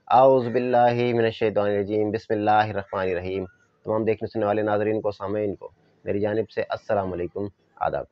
اعوذ باللہ من الشیطان الرجیم، بسم اللہ الرحمن الرحیم۔ تمام دیکھنے سننے والے ناظرین کو، سامعین کو میری جانب سے السلام علیکم، آداب۔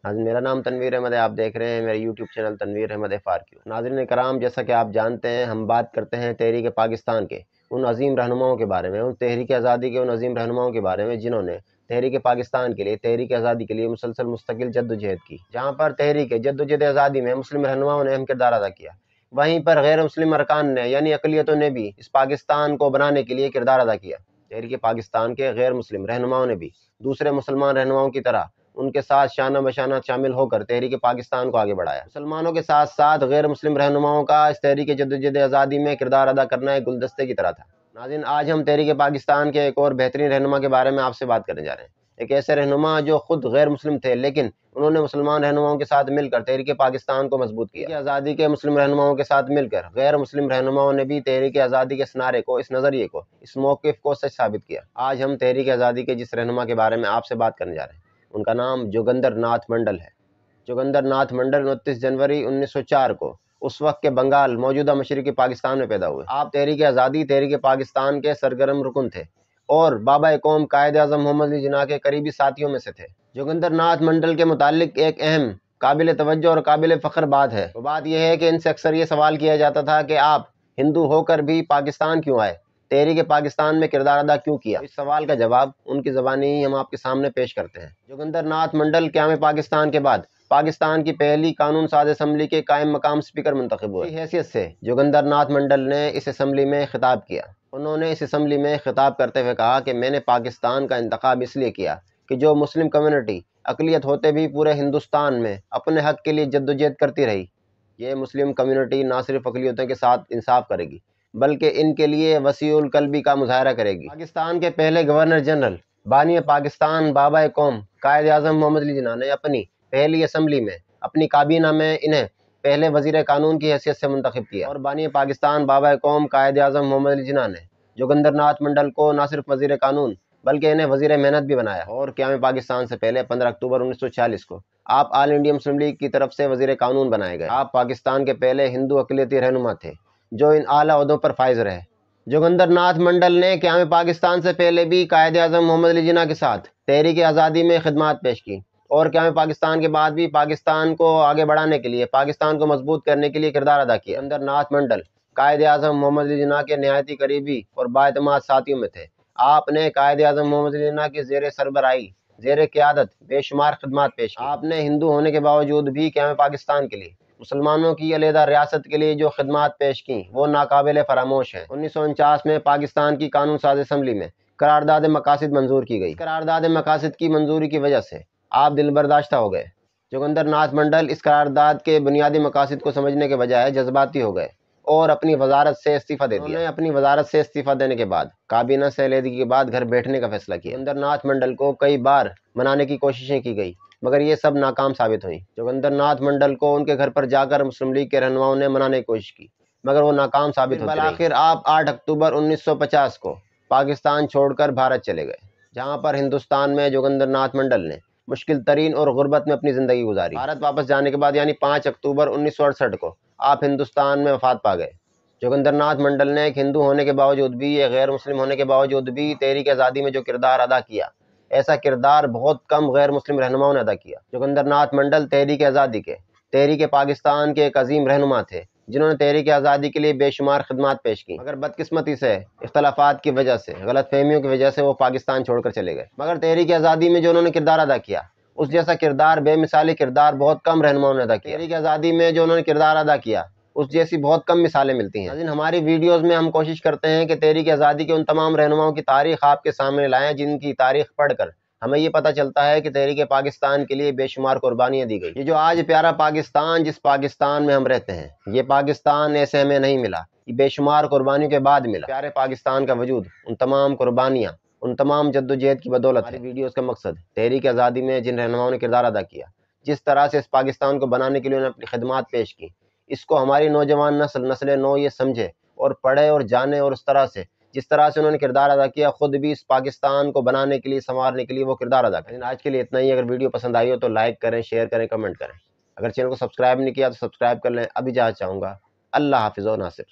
ناظرین، میرا نام تنویر احمد ہے، آپ دیکھ رہے ہیں میرے YouTube channel Tanveer Ahmed FRQ۔ ناظرین کرام، جیسا کہ آپ جانتے ہیں، ہم بات کرتے ہیں تحریک پاکستان کے ان عظیم رہنماؤں کے بارے میں، ان تحریک آزادی کے ان عظیم رہنماؤں کے بارے میں جنہوں نے تحریک پاکستان کے لیے، تحریک آزادی کے لیے مسلسل مستقل جدوجہد کی۔ جہاں پر تحریک جدوجہد آزادی میں مسلم رہنماؤں نے اہم کردار ادا کیا، وہیں پر غیر مسلم ارکان نے یعنی اقلیتوں نے بھی اس پاکستان کو بنانے کے لیے کردار ادا کیا۔ تحریک پاکستان کے غیر مسلم رہنماؤں نے بھی دوسرے مسلمان رہنماؤں کی طرح ان کے ساتھ شانہ بشانہ شامل ہو کر تحریک پاکستان کو آگے بڑھایا۔ مسلمانوں کے ساتھ ساتھ غیر مسلم رہنماؤں کا اس تحریک جدوجہد آزادی میں کردار ادا کرنا ایک گلدستے کی طرح تھا۔ ناظرین، آج ہم تحریک پاکستان کے ایک اور بہترین رہنما کے بارے میں آپ سے بات کرنے جا رہے ہیں۔ ایک ایسے رہنما جو خود غیر مسلم تھے، لیکن انہوں نے مسلمان رہنماؤں کے ساتھ مل کر تحریک پاکستان کو مضبوط کیا۔ آزادی کے مسلم رہنماؤں کے ساتھ مل کر غیر مسلم رہنماؤں نے بھی تحریک آزادی کے اس نعرے کو، اس نظریے کو، اس موقف کو سچ ثابت کیا۔ آج ہم تحریک آزادی کے جس رہنما کے بارے میں آپ سے بات کرنے جا رہے ہیں، ان کا نام جوگندر ناتھ منڈل ہے۔ جوگندر ناتھ منڈل 29 جنوری 1904 کو اس وقت کے بنگال، موجودہ مشرقی پاکستان میں پیدا ہوئے۔ آپ تحریک آزادی، تحریک پاکستان کے سرگرم رکن تھے اور بابا قوم قائد اعظم محمد علی جناح کے قریبی ساتھیوں میں سے تھے۔ جوگندر ناتھ منڈل کے متعلق ایک اہم، قابل توجہ اور قابل فخر بات ہے۔ وہ بات یہ ہے کہ ان سے اکثر یہ سوال کیا جاتا تھا کہ آپ ہندو ہو کر بھی پاکستان کیوں آئے، تحریک پاکستان میں کردار ادا کیوں کیا؟ اس سوال کا جواب ان کی زبانی ہی ہم آپ کے سامنے پیش کرتے ہیں۔ جوگندر ناتھ منڈل قیام پاکستان کے بعد پاکستان کی پہلی قانون ساز اسمبلی کے قائم مقام اسپیکر منتخب ہوئے۔ اسی حیثیت سے جوگندر ناتھ منڈل نے اس اسمبلی میں خطاب کیا۔ انہوں نے اس اسمبلی میں خطاب کرتے ہوئے کہا کہ میں نے پاکستان کا انتخاب اس لیے کیا کہ جو مسلم کمیونٹی اقلیت ہوتے بھی پورے ہندوستان میں اپنے حق کے لیے جدوجہد کرتی رہی، یہ مسلم کمیونٹی نہ صرف اقلیتوں کے ساتھ انصاف کرے گی بلکہ ان کے لیے وسیع القلبی کا مظاہرہ کرے گی۔ پاکستان کے پہلے گورنر جنرل، بانی پاکستان، بابا قوم قائد اعظم محمد علی جناح نے اپنی پہلی اسمبلی میں اپنی کابینہ میں انہیں پہلے وزیر قانون کی حیثیت سے منتخب کیا، اور بانی پاکستان بابا قوم قائد اعظم محمد علی جناح نے جوگندر ناتھ منڈل کو نہ صرف وزیر قانون بلکہ انہیں وزیر محنت بھی بنایا۔ اور قیام پاکستان سے پہلے 15 اکتوبر 1946 کو آپ آل انڈیا مسلم لیگ کی طرف سے وزیر قانون بنائے گئے۔ آپ پاکستان کے پہلے ہندو اقلیتی رہنما تھے جو ان اعلیٰ عہدوں پر فائز رہے۔ جوگندر ناتھ منڈل نے قیام پاکستان سے پہلے بھی قائد اعظم محمد علی جناح کے ساتھ تحریک آزادی میں خدمات پیش کی، اور قیام پاکستان کے بعد بھی پاکستان کو آگے بڑھانے کے لیے، پاکستان کو مضبوط کرنے کے لیے کردار ادا کیا۔ جوگندر ناتھ منڈل قائد اعظم محمد علی جناح کے نہایت ہی قریبی اور بااعتماد ساتھیوں میں تھے۔ آپ نے قائد اعظم محمد علی جناح کی زیر سربراہی، زیر قیادت بے شمار خدمات پیش کی۔ آپ نے ہندو ہونے کے باوجود بھی قیام پاکستان کے لیے، مسلمانوں کی علیحدہ ریاست کے لیے جو خدمات پیش کی وہ ناقابل فراموش ہیں۔ 1949 میں پاکستان کی قانون ساز اسمبلی میں قرارداد مقاصد منظور کی گئی۔ قرارداد مقاصد کی منظوری کی وجہ سے آپ دل برداشتہ ہو گئے۔ جوگندر ناتھ منڈل اس قرارداد کے بنیادی مقاصد کو سمجھنے کے بجائے جذباتی ہو گئے اور اپنی وزارت سے استعفیٰ دے دیا۔ انہوں نے اپنی وزارت سے استعفیٰ دینے کے بعد کابینہ سے علیحدگی کے بعد گھر بیٹھنے کا فیصلہ کیا۔ جوگندر ناتھ منڈل کو کئی بار منانے کی کوششیں کی گئی مگر یہ سب ناکام ثابت ہوئیں۔ جوگندر ناتھ منڈل کو ان کے گھر پر جا کر مسلم لیگ کے رہنماؤں نے منانے کی کوشش کی مگر وہ ناکام ثابت ہوتی رہی۔ بالآخر آپ 8 اکتوبر 1950 کو پاکستان چھوڑ کر بھارت چلے گئے، جہاں پر ہندوستان میں جوگندر ناتھ منڈل نے مشکل ترین اور غربت میں اپنی زندگی گزاری۔ بھارت واپس جانے کے بعد یعنی 5 اکتوبر 1968 کو آپ ہندوستان میں وفات پا گئے۔ جوگندر ناتھ منڈل نے ایک ہندو ہونے کے باوجود بھی، ایک غیر مسلم ہونے کے باوجود بھی تحریک آزادی میں جو کردار ادا کیا، ایسا کردار بہت کم غیر مسلم رہنماؤں نے ادا کیا۔ جوگندر ناتھ منڈل تحریک آزادی کے، تحریک پاکستان کے ایک عظیم رہنما تھے جنہوں نے تحریک آزادی کے لیے بے شمار خدمات پیش کی، مگر بدقسمتی سے، اختلافات کی وجہ سے، غلط فہمیوں کی وجہ سے وہ پاکستان چھوڑ کر چلے گئے۔ مگر تحریک آزادی میں جو انہوں نے کردار ادا کیا، اس جیسا کردار، بے مثالی کردار بہت کم رہنماؤں نے ادا کیا۔ تحریک آزادی میں جو انہوں نے کردار ادا کیا، اس جیسی بہت کم مثالیں ملتی ہیں۔ لیکن ہماری ویڈیوز میں ہم کوشش کرتے ہیں کہ تحریک آزادی کے ان تمام رہنماؤں کی تاریخ آپ کے سامنے لائیں جن کی تاریخ پڑھ کر ہمیں یہ پتہ چلتا ہے کہ تحریک پاکستان کے لیے بے شمار قربانیاں دی گئی۔ یہ جو آج پیارا پاکستان، جس پاکستان میں ہم رہتے ہیں، یہ پاکستان ایسے ہمیں نہیں ملا، یہ بے شمار قربانیوں کے بعد ملا۔ پیارے پاکستان کا وجود ان تمام قربانیاں، ان تمام جدوجہد کی بدولت ہے۔ ویڈیوز کا مقصد تحریک آزادی میں جن رہنماؤں نے کردار ادا کیا، جس طرح سے اس پاکستان کو بنانے کے لیے انہوں نے اپنی خدمات پیش کی، اس کو ہماری نوجوان نسل نو یہ سمجھے اور پڑھے اور جانے، اور اس طرح سے جس طرح سے انہوں نے کردار ادا کیا، خود بھی اس پاکستان کو بنانے کے لیے، سنوارنے کے لیے وہ کردار ادا کریں۔ آج کے لیے اتنا ہی۔ اگر ویڈیو پسند آئی ہو تو لائک کریں، شیئر کریں، کمنٹ کریں۔ اگر چینل کو سبسکرائب نہیں کیا تو سبسکرائب کر لیں۔ ابھی اجازت چاہوں گا۔ اللہ حافظ و ناصر۔